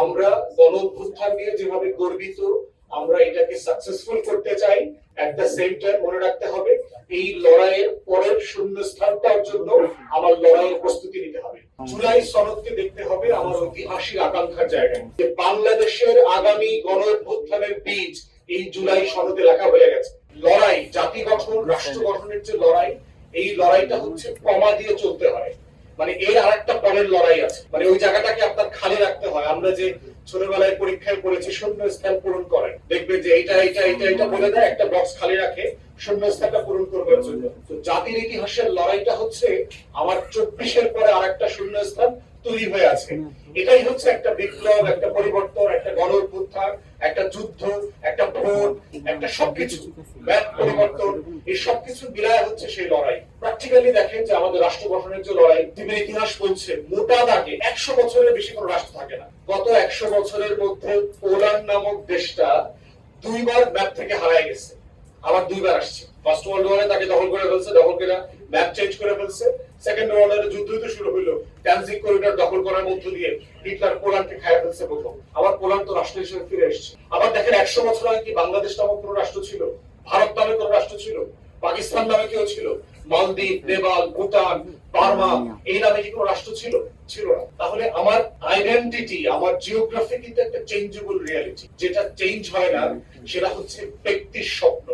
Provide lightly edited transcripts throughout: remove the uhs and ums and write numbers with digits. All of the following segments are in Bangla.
আমরা গণঅভ্যুত্থান নিয়ে যেভাবে গর্বিত, আমরা এটাকে সাকসেসফুল করতে চাই। এট দ্য সেম টাইম মনে রাখতে হবে এই লড়াইয়ের পরের শূন্যস্থানটার জন্য আমার লড়াইয়ের প্রস্তুতি নিতে হবে। জুলাই সনদকে দেখতে হবে আমার ঐতিহাসিক আকাঙ্ক্ষার জায়গায়, যে বাংলাদেশের আগামী গণঅভ্যুত্থানের বীজ এই জুলাই সনদে লেখা হয়ে গেছে। লড়াই, জাতি গঠন, রাষ্ট্র গঠনের যে লড়াই, এই লড়াইটা হচ্ছে কমা দিয়ে চলতে হয়। মানে এর আরেকটা পরের লড়াই আছে, মানে ওই জায়গাটাকে আপনার খালি রাখতে হয়। আমরা যে ছোটবেলায় পরীক্ষায় পড়েছি শূন্য স্থান পূরণ করেন, দেখবেন যে এটা বলে দেয়, একটা বক্স খালি রাখে শূন্য স্থানটা পূরণ করবার জন্য। তো জাতির ইতিহাসের লড়াইটা হচ্ছে আমার 24-এর পরে আরেকটা শূন্য স্থান তৈরি হয়ে আছে। এটাই হচ্ছে একটা বিপ্লব, একটা পরিবর্তন, একটা গণঅভ্যুত্থান, একটা যুদ্ধ, একটা ভোট, একটা সবকিছু ব্যাপক পরিবর্তন, এই সবকিছু মিলায় হচ্ছে সেই লড়াই। প্র্যাকটিক্যালি দেখেন যে আমাদের রাষ্ট্র গঠনের যে লড়াই, পৃথিবীর ইতিহাস বলছে মোটা দাগে 100 বছরের বেশি কোনো রাষ্ট্র থাকে না। গত 100 বছরের মধ্যে পোল্যান্ড নামক দেশটা 2বার ম্যাপ থেকে হারায় গেছে, আবার 2বার আসছে। ফার্স্ট ওয়ার্ল্ড ওয়ারে তাকে দখল করে ফেলছে, দখল করে ম্যাপ চেঞ্জ করে ফেলছে। সেকেন্ড ওয়ার্ল্ড ওয়ারে যুদ্ধ শুরু হলো, ড্যানজিগ করিডর দখল করার মধ্য দিয়ে হিটলার পোল্যান্ডকে খাইয়ে ফেলছে প্রথম। আবার পোল্যান্ড তো রাষ্ট্র হিসেবে ফিরে এসেছে। আবার দেখেন 100 বছর আগে কি বাংলাদেশ নামক কোনো রাষ্ট্র ছিল? ভারত নামে কোনো রাষ্ট্র ছিল? পাকিস্তান নামে কেউ ছিল? মালদ্বীপ, নেপাল, ভুটান, বার্মা, এই নামে কি কোনো রাষ্ট্র ছিল? ছিল না। তাহলে আমার আইডেন্টিটি, আমার জিওগ্রাফি কিন্তু একটা চেঞ্জেবল রিয়ালিটি। যেটা চেঞ্জ হয় না সেটা হচ্ছে ব্যক্তির স্বপ্ন।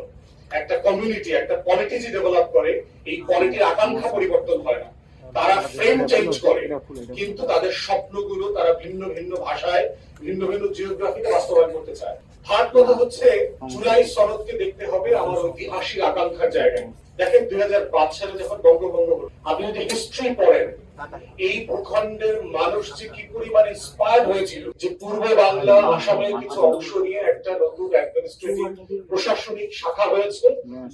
একটা কমিউনিটি, একটা পলিটিজি ডেভেলপ করে, এই পলিটির আকাঙ্ক্ষা পরিবর্তন হয় না। তারা ফ্রেম চেঞ্জ করে, কিন্তু তাদের স্বপ্নগুলো তারা ভিন্ন ভিন্ন ভাষায়, ভিন্ন ভিন্ন জিওগ্রাফিতে বাস্তবায়ন করতে চায়। থার্ড কথা হচ্ছে জুলাই সনদকে দেখতে হবে আমার ঐতিহাসিক আকাঙ্ক্ষার জায়গায়। দেখেন 2005 সালে যখন বঙ্গভঙ্গ হলো, আপনি যদি হিস্ট্রি পড়েন, এই ভূখণ্ডের মানুষ যে কি পরিমাণ ইন্সপায়ার্ড হয়েছিল, যে পূর্ব বাংলা, আসামের কিছু অংশ নিয়ে একটা নতুন অ্যাডমিনিস্ট্রেটিভ প্রশাসনিক শাখা হয়েছে,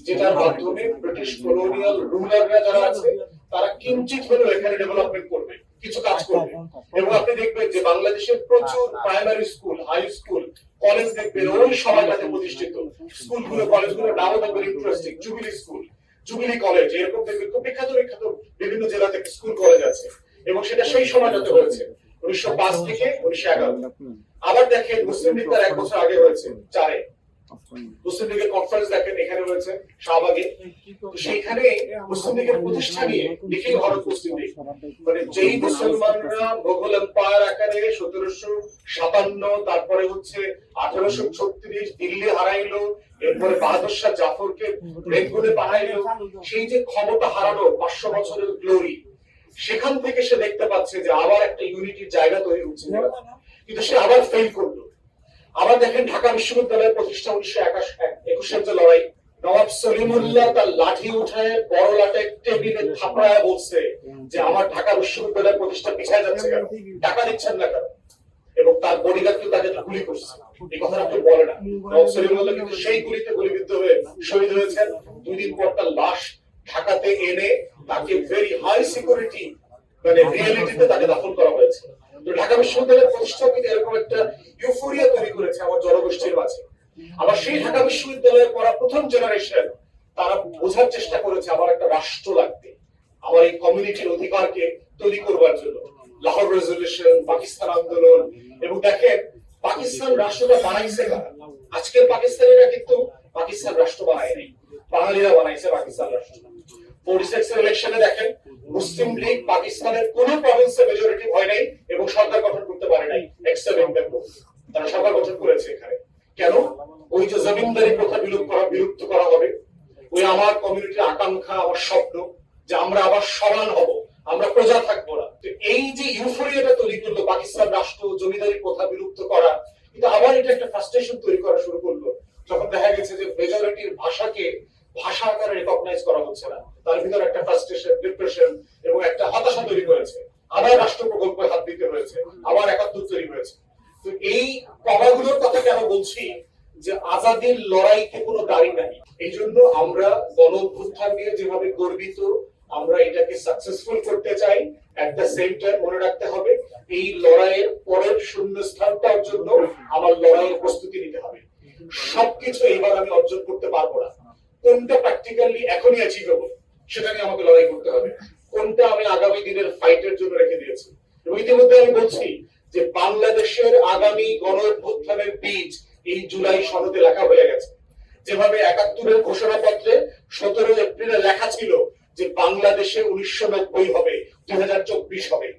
যেটার মাধ্যমে ব্রিটিশ কলোনিয়াল রুলাররা যারা আছে তারা কিঞ্চিত হলেও এখানে ডেভেলপমেন্ট করবে, কিছু কাজ করবে। এবং আপনি দেখবেন যে বাংলাদেশের প্রচুর primary school, high school, college দেখবেন ওই সময়টাতে প্রতিষ্ঠিত। স্কুলগুলো, কলেজগুলো নামও দেখবেন interesting, jubilee school, jubilee college, এরকম দেখবেন খুব বিখ্যাত বিখ্যাত বিভিন্ন জেলা থেকে স্কুল কলেজ আছে। এবং সেটা সেই সময়টাতে হয়েছে 1905 থেকে 1911। আবার দেখেন মুসলিম লীগ তার 1 বছর আগে হয়েছে 4-এ। মুসলিম লীগের কনফারেন্স দেখেন এখানে হয়েছে শাহবাগে। তো সেইখানে মুসলিম লীগের প্রতিষ্ঠা নিয়ে লিখিত ভারত মুসলিম লীগ, মানে যেই মুসলমানরা মোগল এম্পায়ার আকারে 1757, তারপরে হচ্ছে 1836 দিল্লি হারাইলো, এরপরে বাহাদুর শাহ জাফরকে রেঙ্গুনে পাঠাইলো, সেই যে ক্ষমতা হারানো 500 বছরের গ্লোরি, সেখান থেকে সে দেখতে পাচ্ছে যে আবার একটা ইউনিটির জায়গা তৈরি হচ্ছে, কিন্তু সে আবার ফেল করলো। আবার দেখেন ঢাকা বিশ্ববিদ্যালয়ের প্রতিষ্ঠা 1921-এর যে লড়াই, নবাব সলিমুল্লাহ তার লাঠি উঠায় বড় লাটে টেবিলে থাপড়ায় বলছে যে আমার ঢাকা বিশ্ববিদ্যালয়ের প্রতিষ্ঠা পিছায় যাচ্ছে কেন, টাকা দিচ্ছেন না কেন, এবং তার বডিগার্ড কিন্তু তাকে গুলি করছে। এই কথাটা কেউ বলে না। নবাব সলিমুল্লাহ কিন্তু সেই গুলিতে গুলিবিদ্ধ হয়ে শহীদ হয়েছেন। 2 দিন পর তার লাশ ঢাকাতে এনে তাকে ভেরি হাই সিকিউরিটি মানে রিয়েলিটিতে তাকে দাফন করা হয়েছে। তো ঢাকা বিশ্ববিদ্যালয়ের প্রতিষ্ঠা কিন্তু এরকম একটা ইউফোরিয়া তৈরি করেছে আমার জনগোষ্ঠীর মাঝে। আবার সেই ঢাকা বিশ্ববিদ্যালয়ে পড়া প্রথম জেনারেশন তারা বোঝার চেষ্টা করেছে আমার একটা রাষ্ট্র লাগবে, আমার এই কমিউনিটির অধিকারকে তৈরি করবার জন্য। লাহোর রেজলিউশন, পাকিস্তান আন্দোলন, এবং দেখেন পাকিস্তান রাষ্ট্রটা বানাইছে কারা? আজকের পাকিস্তানিরা কিন্তু পাকিস্তান রাষ্ট্র বানায়নি, বাঙালিরা বানাইছে পাকিস্তান রাষ্ট্র। 46 এর ইলেকশনে দেখেন মুসলিম লীগ পাকিস্তানের কোন প্রভিন্সে মেজরিটি হয় নাই এবং সরকার গঠন করতে পারে নাই, এক্সেপ্ট বেঙ্গল। তারা সরকার গঠন করেছে এখানে। কেন? ওই যে জমিনদারি প্রথা বিলুপ্ত করা হবে, ওই আমার কমিউনিটির আকাঙ্ক্ষা, আমার স্বপ্ন যে আমরা আবার সমান হব, আমরা প্রজা থাকবো না। তো এই যে ইউফোরিয়াটা তৈরি করলো পাকিস্তান রাষ্ট্র, জমিদারি প্রথা বিলুপ্ত করা, কিন্তু আবার এটা একটা ফ্রাস্ট্রেশন তৈরি করা শুরু করলো যখন দেখা গেছে যে মেজরিটির ভাষাকে ভাষা আকারে রেকগনাইজ করা হচ্ছে না। তার ভিতরে একটা ফ্রাস্ট্রেশন, ডিপ্রেশন এবং একটা হতাশা তৈরি করেছে। আবার রাষ্ট্র প্রকল্পে হাত দিতে হয়েছে, আবার একাত্তর তৈরি হয়েছে। তো এই কমাগুলোর কথা কেন বলছি? যে আজাদির লড়াইতে কোনো দাড়ি নাই। এই জন্য আমরা গণঅভ্যুত্থান নিয়ে যেভাবে গর্বিত, আমরা এটাকে সাকসেসফুল করতে চাই। এট দ্য সেম টাইম মনে রাখতে হবে এই লড়াইয়ের পরের শূন্যস্থানটার জন্য আমার লড়াইয়ের প্রস্তুতি নিতে হবে। সবকিছু এইবার আমি অর্জন করতে পারবো না। কোনটা প্র্যাকটিক্যালি এখনই অ্যাচিভেবল সেটা নিয়ে আমাকে লড়াই করতে হবে। কোনটা আমি আগামী দিনের ফাইটের জন্য রেখে দিয়েছি। এবং ইতিমধ্যে আমি বলছি যে বাংলাদেশের আগামী গণ অভ্যুত্থানের বীজ এই জুলাই সনদে লেখা হয়ে গেছে। যেভাবে ৭১-এর ঘোষণাপত্রে ১৭ এপ্রিলে লেখা ছিল যে বাংলাদেশে ১৯৯০ হবে, ২০২৪ হবে।